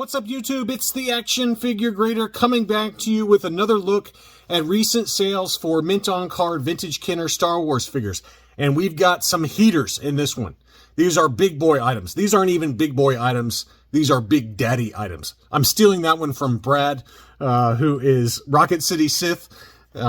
What's up, YouTube? It's the Action Figure Grader coming back to you with another look at recent sales for mint on card vintage Kenner Star Wars figures. And we've got some heaters in this one. These are big boy items. These aren't even big boy items. These are big daddy items. I'm stealing that one from Brad, who is Rocket City Sith.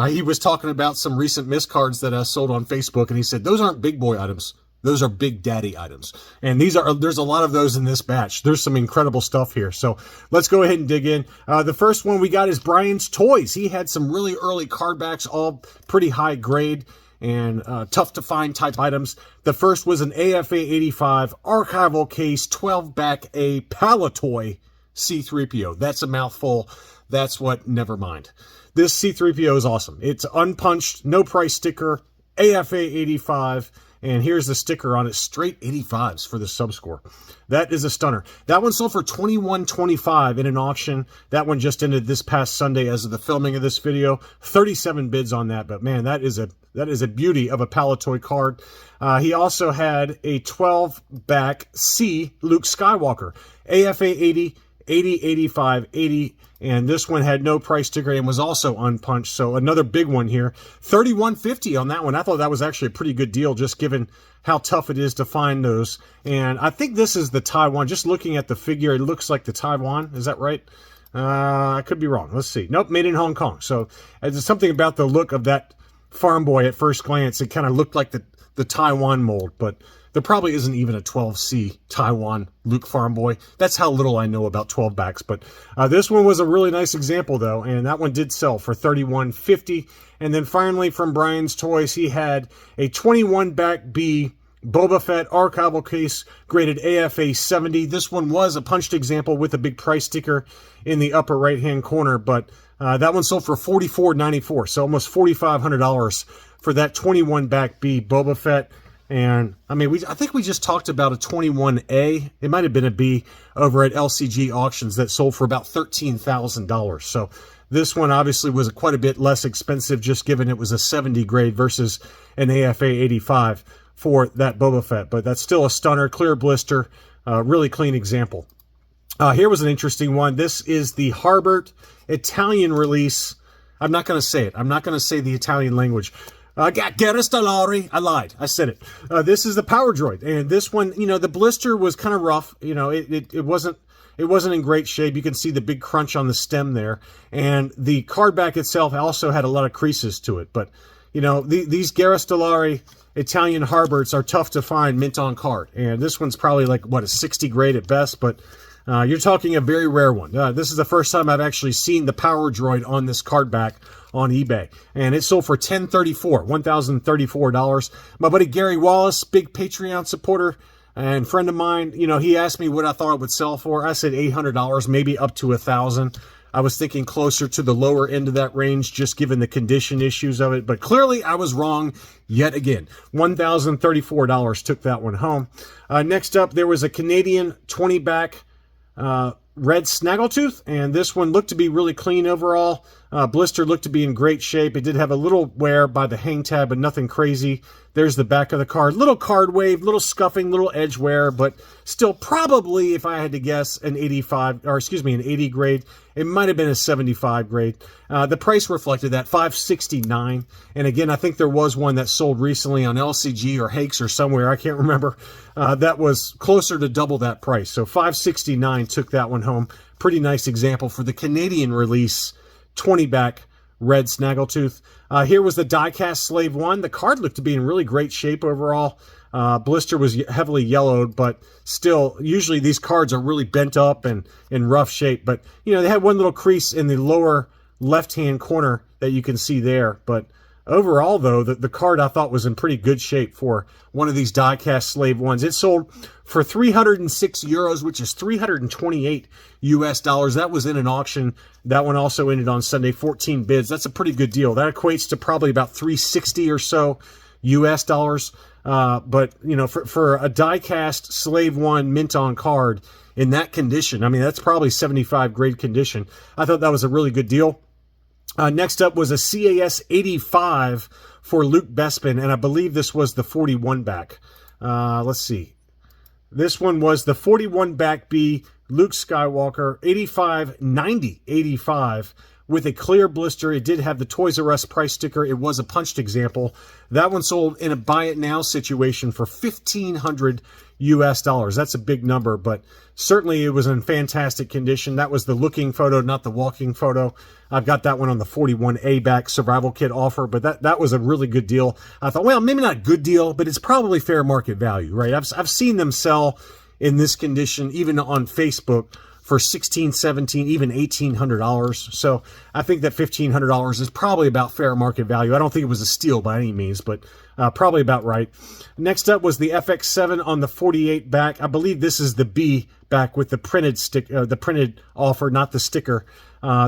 He was talking about some recent miscards that I sold on Facebook, and he said, those aren't big boy items. Those are big daddy items. And there's a lot of those in this batch. There's some incredible stuff here. So let's go ahead and dig in. The first one we got is Brian's Toys. He had some really early card backs, all pretty high grade and tough to find type items. The first was an AFA 85 archival case 12 back A Palatoy C3PO. That's a mouthful. That's what, never mind. This C3PO is awesome. It's unpunched, no price sticker, AFA 85. And here's the sticker on it, straight 85s for the subscore. That is a stunner. That one sold for $21.25 in an auction. That one just ended this past Sunday as of the filming of this video. 37 bids on that, but man, that is a beauty of a Palatoy card. He also had a 12-back C Luke Skywalker, AFA 80, 80, 85, 80, and this one had no price sticker and was also unpunched, so another big one here. $31.50 on that one. I thought that was actually a pretty good deal, just given how tough it is to find those. And I think this is the Taiwan. Just looking at the figure, it looks like the Taiwan. Is that right? I could be wrong. Let's see. Nope, made in Hong Kong. So there's something about the look of that farm boy at first glance. It kind of looked like the Taiwan mold, but there probably isn't even a 12C Taiwan Luke Farm Boy. That's how little I know about 12 backs. But this one was a really nice example, though, and that one did sell for $31.50. And then finally, from Brian's Toys, he had a 21-back B Boba Fett archival case graded AFA 70. This one was a punched example with a big price sticker in the upper right-hand corner, but that one sold for $44.94, so almost $4,500 for that 21-back B Boba Fett. And, I mean, I think we just talked about a 21A. It might have been a B over at LCG Auctions that sold for about $13,000. So this one obviously was quite a bit less expensive, just given it was a 70 grade versus an AFA 85 for that Boba Fett. But that's still a stunner, clear blister, really clean example. Here was an interesting one. This is the Harbert Italian release. I'm not going to say it. I'm not going to say the Italian language. Gerastalari. I lied. I said it. This is the Power Droid, and this one, you know, the blister was kind of rough. You know, it wasn't in great shape. You can see the big crunch on the stem there, and the card back itself also had a lot of creases to it. But you know, these Gerastalari Italian Harberts are tough to find mint on card, and this one's probably like what, a 60 grade at best, but. You're talking a very rare one. This is the first time I've actually seen the Power Droid on this card back on eBay. And it sold for $1,034. My buddy Gary Wallace, big Patreon supporter and friend of mine, you know, he asked me what I thought it would sell for. I said $800, maybe up to $1,000. I was thinking closer to the lower end of that range, just given the condition issues of it. But clearly I was wrong yet again. $1,034 took that one home. Next up, there was a Canadian 20-back red snaggletooth, and this one looked to be really clean overall. Blister looked to be in great shape. It did have a little wear by the hang tab, but nothing crazy. There's the back of the card. Little card wave, little scuffing, little edge wear, but still probably, if I had to guess, an 85, or excuse me, an 80 grade. It might have been a 75 grade. The price reflected that, $569. And again, I think there was one that sold recently on LCG or Hakes or somewhere, I can't remember. That was closer to double that price. So $569 took that one home. Pretty nice example for the Canadian release 20-back red snaggletooth. Here was the die-cast Slave 1. The card looked to be in really great shape overall. Blister was heavily yellowed, but still, usually these cards are really bent up and in rough shape. But, you know, they had one little crease in the lower left-hand corner that you can see there. But overall, though, the card I thought was in pretty good shape for one of these die-cast Slave 1s. It sold for 306 euros, which is 328 US dollars. That was in an auction. That one also ended on Sunday, 14 bids. That's a pretty good deal. That equates to probably about 360 or so US dollars. But, you know, for a die-cast Slave 1 mint on card in that condition, I mean, that's probably 75 grade condition. I thought that was a really good deal. Next up was a CAS 85 for Luke Bespin, and I believe this was the 41 back. Let's see. This one was the 41 back B Luke Skywalker, 85.90.85 with a clear blister. It did have the Toys R Us price sticker. It was a punched example. That one sold in a buy it now situation for $1,500 US. That's a big number, but certainly it was in fantastic condition. That was the looking photo, not the walking photo. I've got that one on the 41A back survival kit offer, but that was a really good deal. I thought, well, maybe not good deal, but it's probably fair market value, right? I've seen them sell in this condition, even on Facebook, for $1,600, $1,700, even $1,800. So I think that $1,500 is probably about fair market value. I don't think it was a steal by any means, but probably about right. Next up was the FX7 on the 48 back. I believe this is the B back with the printed the printed offer, not the sticker.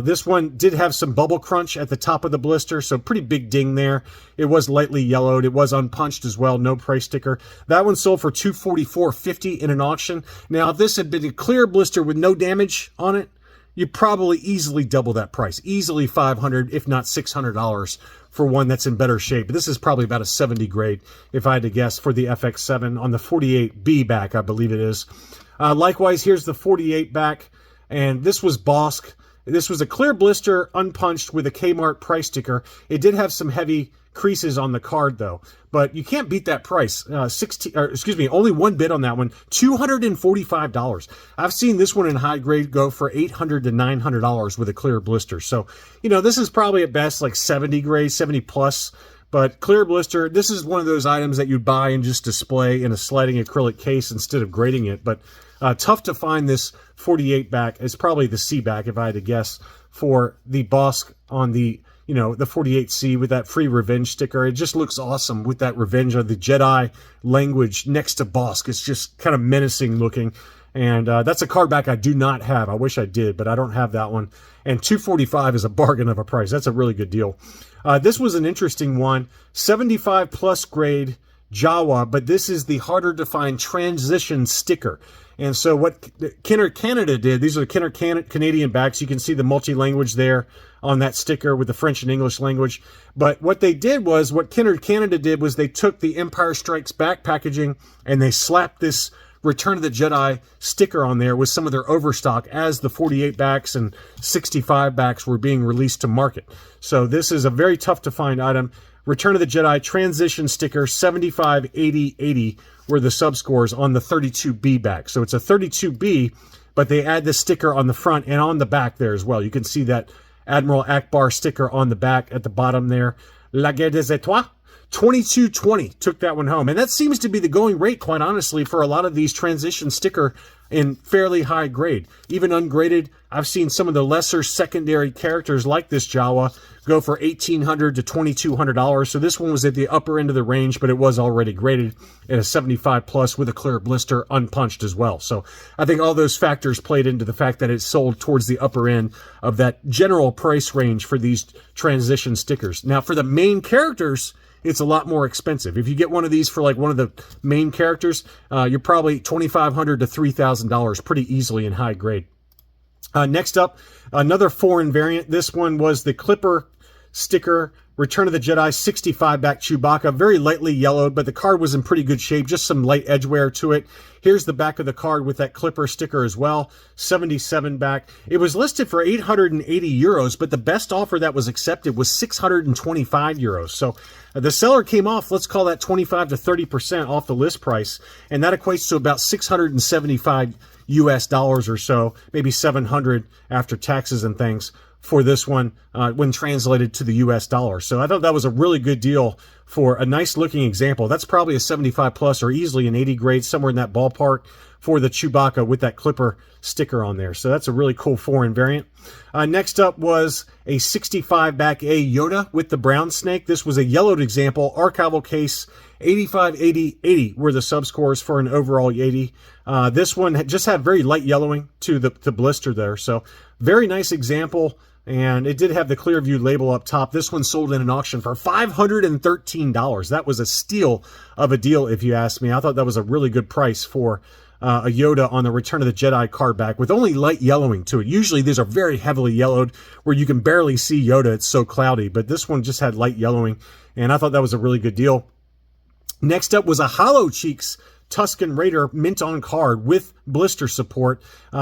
This one did have some bubble crunch at the top of the blister, so pretty big ding there. It was lightly yellowed. It was unpunched as well, no price sticker. That one sold for $244.50 in an auction. Now, if this had been a clear blister with no damage on it, you'd probably easily double that price. Easily $500, if not $600 for one that's in better shape. This is probably about a 70 grade, if I had to guess, for the FX7 on the 48B back, I believe it is. Likewise, here's the 48 back, and this was Bosk. This was a clear blister, unpunched with a Kmart price sticker. It did have some heavy creases on the card, though. But you can't beat that price. Only one bid on that one, $245. I've seen this one in high grade go for $800 to $900 with a clear blister. So, this is probably at best like 70 grade, 70 plus. But clear blister, this is one of those items that you'd buy and just display in a sliding acrylic case instead of grading it. But tough to find this 48 back. It's probably the C back, if I had to guess, for the Bosk on the, the 48C with that free revenge sticker. It just looks awesome with that revenge of the Jedi language next to Bosk. It's just kind of menacing looking. And that's a card back I do not have. I wish I did, but I don't have that one. And $245 is a bargain of a price. That's a really good deal. This was an interesting one. 75 plus grade Jawa, but this is the harder to find transition sticker. And so what Kenner Canada did, these are the Kenner Canadian backs. You can see the multi-language there on that sticker with the French and English language. But what they did was, what Kenner Canada did was they took the Empire Strikes Back packaging and they slapped this Return of the Jedi sticker on there with some of their overstock as the 48 backs and 65 backs were being released to market. So this is a very tough to find item. Return of the Jedi transition sticker, 75, 80, 80 were the subscores on the 32B back. So it's a 32B, but they add the sticker on the front and on the back there as well. You can see that Admiral Akbar sticker on the back at the bottom there. La Guerre des Étoiles, 22.20 took that one home. And that seems to be the going rate, quite honestly, for a lot of these transition sticker in fairly high grade. Even ungraded, I've seen some of the lesser secondary characters like this Jawa go for $1,800 to $2,200. So this one was at the upper end of the range, but it was already graded at a 75 plus with a clear blister, unpunched as well. So I think all those factors played into the fact that it sold towards the upper end of that general price range for these transition stickers. Now, for the main characters, it's a lot more expensive. If you get one of these for like one of the main characters, you're probably $2,500 to $3,000 pretty easily in high grade. Next up, another foreign variant. This one was the Clipper sticker, Return of the Jedi 65 back Chewbacca, very lightly yellowed, but the card was in pretty good shape, just some light edge wear to it. Here's the back of the card with that Clipper sticker as well, 77 back. It was listed for 880 euros, but the best offer that was accepted was 625 euros. So the seller came off, let's call that 25 to 30% off the list price, and that equates to about 675 US dollars or so, maybe 700 after taxes and things for this one when translated to the US dollar. So I thought that was a really good deal for a nice looking example. That's probably a 75 plus or easily an 80 grade, somewhere in that ballpark for the Chewbacca with that Clipper sticker on there. So that's a really cool foreign variant. Next up was a 65 back A Yoda with the brown snake. This was a yellowed example, archival case, 85, 80, 80 were the subscores for an overall 80. This one just had very light yellowing to the blister there. So very nice example. And it did have the Clearview label up top. This one sold in an auction for $513. That was a steal of a deal, if you ask me. I thought that was a really good price for a Yoda on the Return of the Jedi card back with only light yellowing to it. Usually these are very heavily yellowed where you can barely see Yoda. It's so cloudy. But this one just had light yellowing, and I thought that was a really good deal. Next up was a Hollow Cheeks Tuscan Raider mint on card with blister support.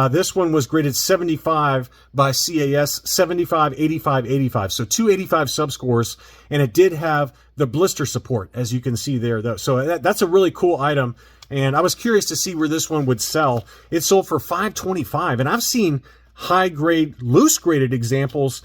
This one was graded 75 by CAS, 75, 85, 85. So 285 subscores, and it did have the blister support, as you can see there, though. So that's a really cool item, and I was curious to see where this one would sell. It sold for $525, and I've seen high-grade, loose-graded examples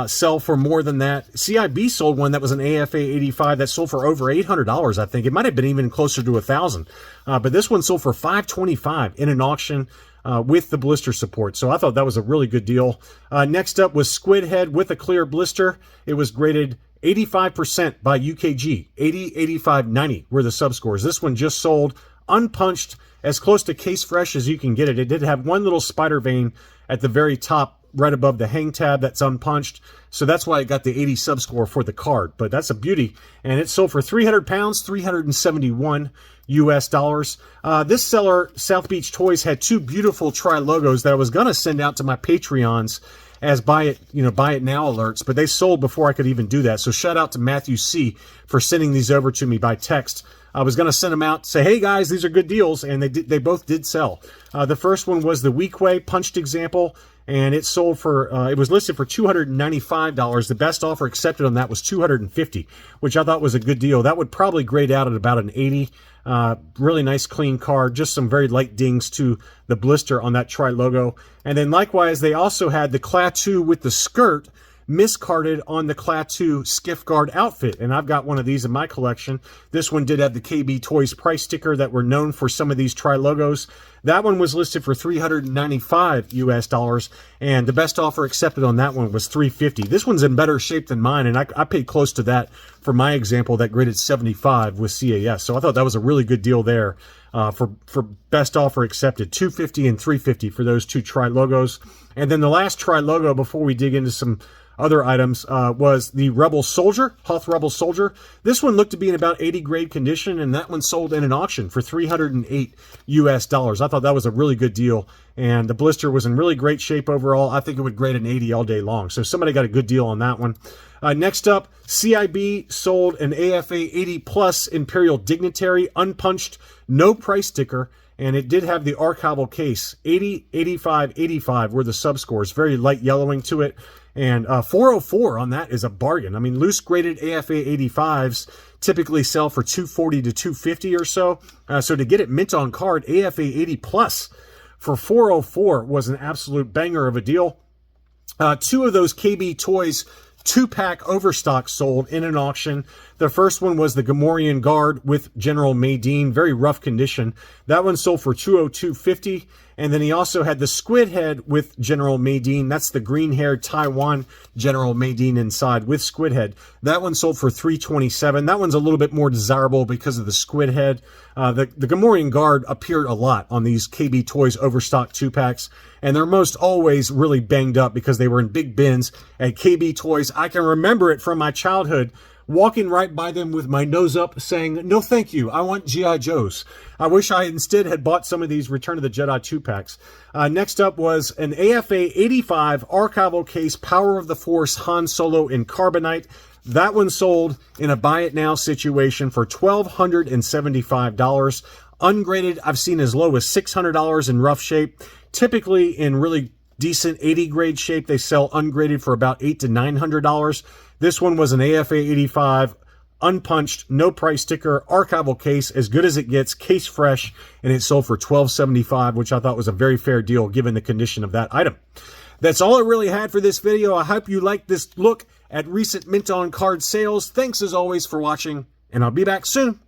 sell for more than that. CIB sold one that was an AFA 85 that sold for over $800, I think. It might have been even closer to $1,000. But this one sold for $525 in an auction with the blister support. So I thought that was a really good deal. Next up was Squid Head with a clear blister. It was graded 85% by UKG. 80, 85, 90 were the subscores. This one just sold unpunched, as close to case fresh as you can get it. It did have one little spider vein at the very top, right above the hang tab, that's unpunched. So that's why it got the 80 subscore for the card. But that's a beauty. And it sold for 300 pounds, 371 US dollars. This seller, South Beach Toys, had two beautiful tri-logos that I was going to send out to my Patreons as buy it now alerts, but they sold before I could even do that. So shout out to Matthew C for sending these over to me by text. I was going to send them out, say, hey guys, these are good deals, and they both did sell. The first one was the Weequay punched example, and it sold for, it was listed for $295. The best offer accepted on that was $250, which I thought was a good deal. That would probably grade out at about an 80. Really nice clean card, just some very light dings to the blister on that tri-logo. And then likewise, they also had the Klaatu with the skirt miscarded on the Klaatu skiff guard outfit, and I've got one of these in my collection. This one did have the KB Toys price sticker that were known for some of these tri-logos. That one was listed for $395 US dollars, and the best offer accepted on that one was $350. This one's in better shape than mine, and I paid close to that for my example that graded 75 with CAS. So I thought that was a really good deal there for best offer accepted. $250 and $350 for those two tri-logos. And then the last tri-logo before we dig into some other items was the Rebel Soldier, Hoth Rebel Soldier. This one looked to be in about 80 grade condition, and that one sold in an auction for $308 US dollars. I thought that was a really good deal, and the blister was in really great shape overall. I think it would grade an 80 all day long, so somebody got a good deal on that one. Next up, CIB sold an AFA 80 Plus Imperial Dignitary, unpunched, no price sticker, and it did have the archival case. 80, 85, 85 were the subscores. Very light yellowing to it. And 404 on that is a bargain. I mean, loose graded AFA 85s typically sell for $240 to $250 or so. So to get it mint on card, AFA 80 Plus for $404 was an absolute banger of a deal. Two of those KB Toys 2-pack overstock sold in an auction. The first one was the Gamorrean Guard with General Madine, very rough condition. That one sold for $202.50. And then he also had the Squid Head with General Madine. That's the green-haired Taiwan General Madine inside with Squid Head. That one sold for $327. That one's a little bit more desirable because of the Squid Head. The Gamorrean Guard appeared a lot on these KB Toys overstock 2-packs, and they're most always really banged up because they were in big bins at KB Toys. I can remember it from my childhood, walking right by them with my nose up saying, no thank you, I want G.I. Joes. I wish I instead had bought some of these Return of the Jedi 2-packs. Next up was an AFA 85 archival case Power of the Force Han Solo in Carbonite. That one sold in a buy it now situation for $1,275. Ungraded, I've seen as low as $600 in rough shape. Typically in really decent 80 grade shape, they sell ungraded for about $800 to $900. This one was an AFA 85, unpunched, no price sticker, archival case, as good as it gets, case fresh, and it sold for $1,275, which I thought was a very fair deal given the condition of that item. That's all I really had for this video. I hope you liked this look at recent mint on card sales. Thanks as always for watching, and I'll be back soon.